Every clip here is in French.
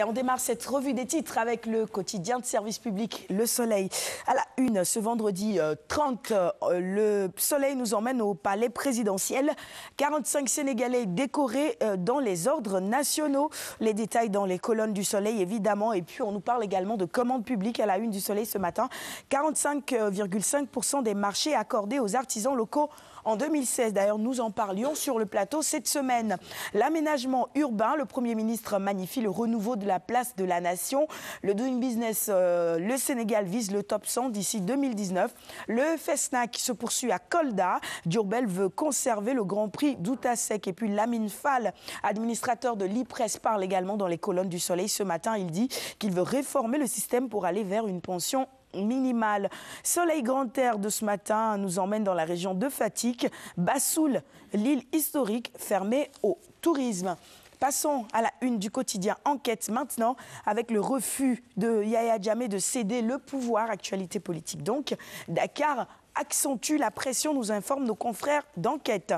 Et on démarre cette revue des titres avec le quotidien de service public, Le Soleil. À la une, ce vendredi 30, Le Soleil nous emmène au palais présidentiel. 45 Sénégalais décorés dans les ordres nationaux. Les détails dans les colonnes du Soleil, évidemment. Et puis, on nous parle également de commandes publiques à la une du Soleil ce matin. 45,5% des marchés accordés aux artisans locaux en 2016. D'ailleurs, nous en parlions sur le plateau cette semaine. L'aménagement urbain, le Premier ministre magnifie le renouveau de la place de la nation. Le Doing Business, le Sénégal vise le top 100 d'ici 2019. Le FESNAC se poursuit à Kolda. Diourbel veut conserver le Grand Prix d'Outasek. Et puis Lamine Fall, administrateur de l'IPRES, parle également dans les colonnes du Soleil ce matin. Il dit qu'il veut réformer le système pour aller vers une pension minimale. Soleil Grand Air de ce matin nous emmène dans la région de Fatick. Bassoul, l'île historique fermée au tourisme. Passons à la une du quotidien Enquête maintenant avec le refus de Yahya Jammeh de céder le pouvoir. Actualité politique donc. Dakar accentue la pression, nous informent nos confrères d'Enquête.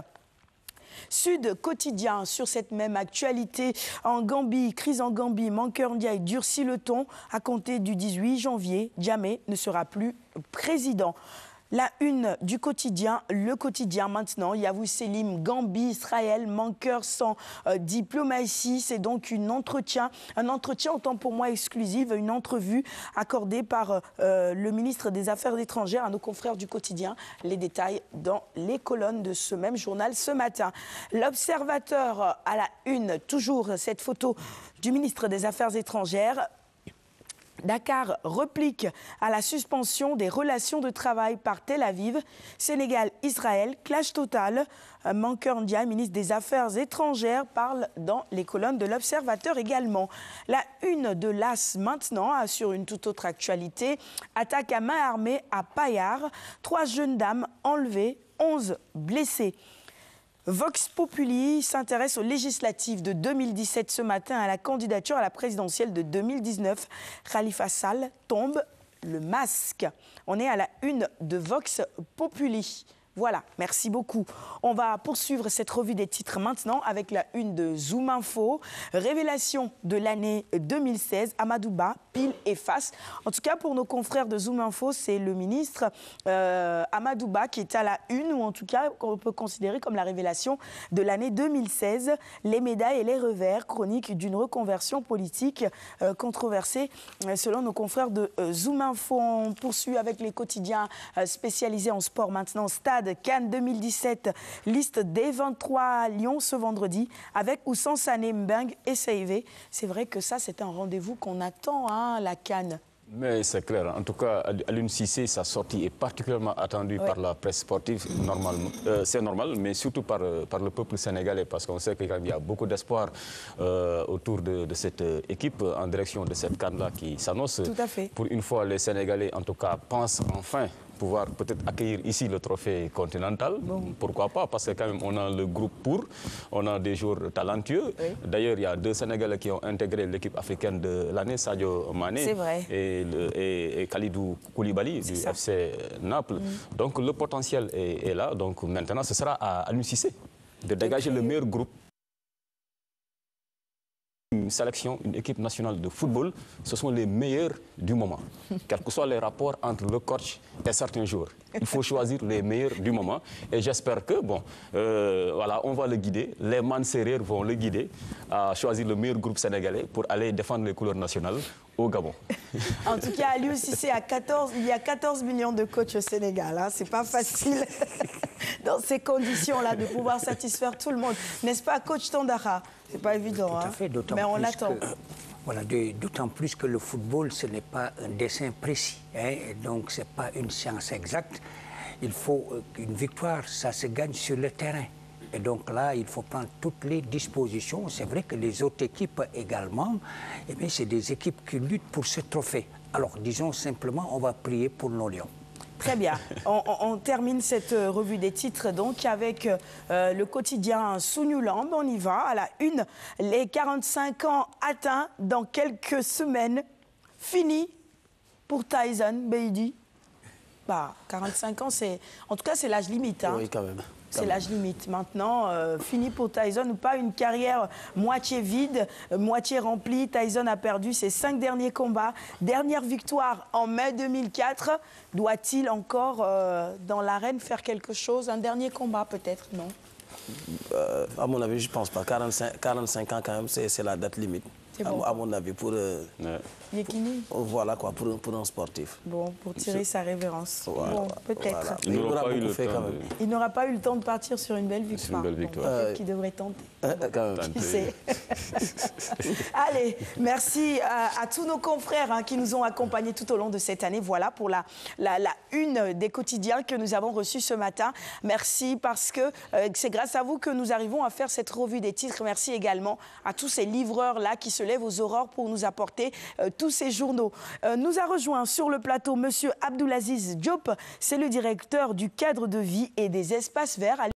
Sud Quotidien, sur cette même actualité, en Gambie, crise en Gambie, Mankeur Ndiaye durcit le ton. À compter du 18 janvier, Jammeh ne sera plus président. La une du quotidien, le quotidien maintenant, Yavuz Selim, Gambie, Israël, Mankeur sans diplomatie. C'est donc un entretien autant pour moi exclusif, une entrevue accordée par le ministre des Affaires étrangères à nos confrères du quotidien. Les détails dans les colonnes de ce même journal ce matin. L'Observateur à la une, toujours cette photo du ministre des Affaires étrangères. Dakar replique à la suspension des relations de travail par Tel Aviv. Sénégal-Israël, clash total. Mankeur Ndiaye, ministre des Affaires étrangères, parle dans les colonnes de l'Observateur également. La une de l'As maintenant, sur une toute autre actualité. Attaque à main armée à Payar. 3 jeunes dames enlevées, 11 blessées. Vox Populi s'intéresse aux législatives de 2017 ce matin à la candidature à la présidentielle de 2019. Khalifa Sall tombe le masque. On est à la une de Vox Populi. Voilà, merci beaucoup. On va poursuivre cette revue des titres maintenant avec la une de Zoom Info. Révélation de l'année 2016, Amadou Ba, pile et face. En tout cas, pour nos confrères de Zoom Info, c'est le ministre Amadou Ba qui est à la une, ou en tout cas qu'on peut considérer comme la révélation de l'année 2016. Les médailles et les revers, chronique d'une reconversion politique controversée selon nos confrères de Zoom Info. On poursuit avec les quotidiens spécialisés en sport maintenant. Stade Cannes 2017, liste des 23 Lions ce vendredi, avec ou sans Sané, Mbengue et Saivé. C'est vrai que ça, c'est un rendez-vous qu'on attend, hein, la Cannes. Mais c'est clair. En tout cas, Aliou Cissé, sa sortie est particulièrement attendue par la presse sportive. C'est normal, mais surtout par le peuple sénégalais, parce qu'on sait qu'il y a beaucoup d'espoir autour de cette équipe en direction de cette Cannes-là qui s'annonce. Tout à fait. Pour une fois, les Sénégalais, en tout cas, pensent enfin pouvoir peut-être accueillir ici le trophée continental. Bon. Pourquoi pas? Parce que quand même, on a le groupe pour, on a des joueurs talentueux. Oui. D'ailleurs, il y a 2 Sénégalais qui ont intégré l'équipe africaine de l'année, Sadio Mané et Khalidou Koulibaly du FC Naples. Donc le potentiel est là. Donc maintenant, ce sera à Aliou Cissé de dégager le meilleur groupe. Une sélection, une équipe nationale de football, ce sont les meilleurs du moment. Quels que soient les rapports entre le coach et certains joueurs. Il faut choisir les meilleurs du moment. Et j'espère que, bon, voilà, on va le guider. Les Manserrer vont le guider à choisir le meilleur groupe sénégalais pour aller défendre les couleurs nationales au Gabon. En tout cas, Aliou Cissé, il y a 14 millions de coachs au Sénégal. Hein. C'est pas facile dans ces conditions-là de pouvoir satisfaire tout le monde. N'est-ce pas, coach Tandara? C'est pas évident. Tout à fait, mais on l'attend. Voilà, d'autant plus que le football, ce n'est pas un dessin précis. Hein, donc, ce n'est pas une science exacte. Il faut une victoire, ça se gagne sur le terrain. Et donc là, il faut prendre toutes les dispositions. C'est vrai que les autres équipes également, eh bien, c'est des équipes qui luttent pour ce trophée. Alors, disons simplement, on va prier pour nos Lions. Très bien. On termine cette revue des titres donc avec le quotidien Sunulamb. On y va. À la une, les 45 ans atteints dans quelques semaines. Fini pour Tyson Beidi. Bah, 45 ans, en tout cas, c'est l'âge limite. Hein. Oui, quand même. C'est l'âge limite. Maintenant, fini pour Tyson ou pas, une carrière moitié vide, moitié remplie. Tyson a perdu ses 5 derniers combats. Dernière victoire en mai 2004. Doit-il encore, dans l'arène, faire quelque chose? Un dernier combat peut-être, non? À mon avis, je ne pense pas. 45 ans quand même, c'est la date limite. Bon. À mon avis, pour... Yekini. Voilà quoi, pour un sportif. Bon, pour tirer sa révérence. Voilà, bon, peut-être. Voilà. Il n'aura pas eu le temps de partir sur une belle victoire. Une belle victoire. Qui devrait tenter. Quand même. Qui sait. Allez, merci à tous nos confrères qui nous ont accompagnés tout au long de cette année. Voilà pour la une des quotidiens que nous avons reçus ce matin. Merci parce que c'est grâce à vous que nous arrivons à faire cette revue des titres. Merci également à tous ces livreurs-là qui se lèvent aux aurores pour nous apporter tous ces journaux. Nous a rejoint sur le plateau Monsieur Abdoulaziz Diop, c'est le directeur du cadre de vie et des espaces verts à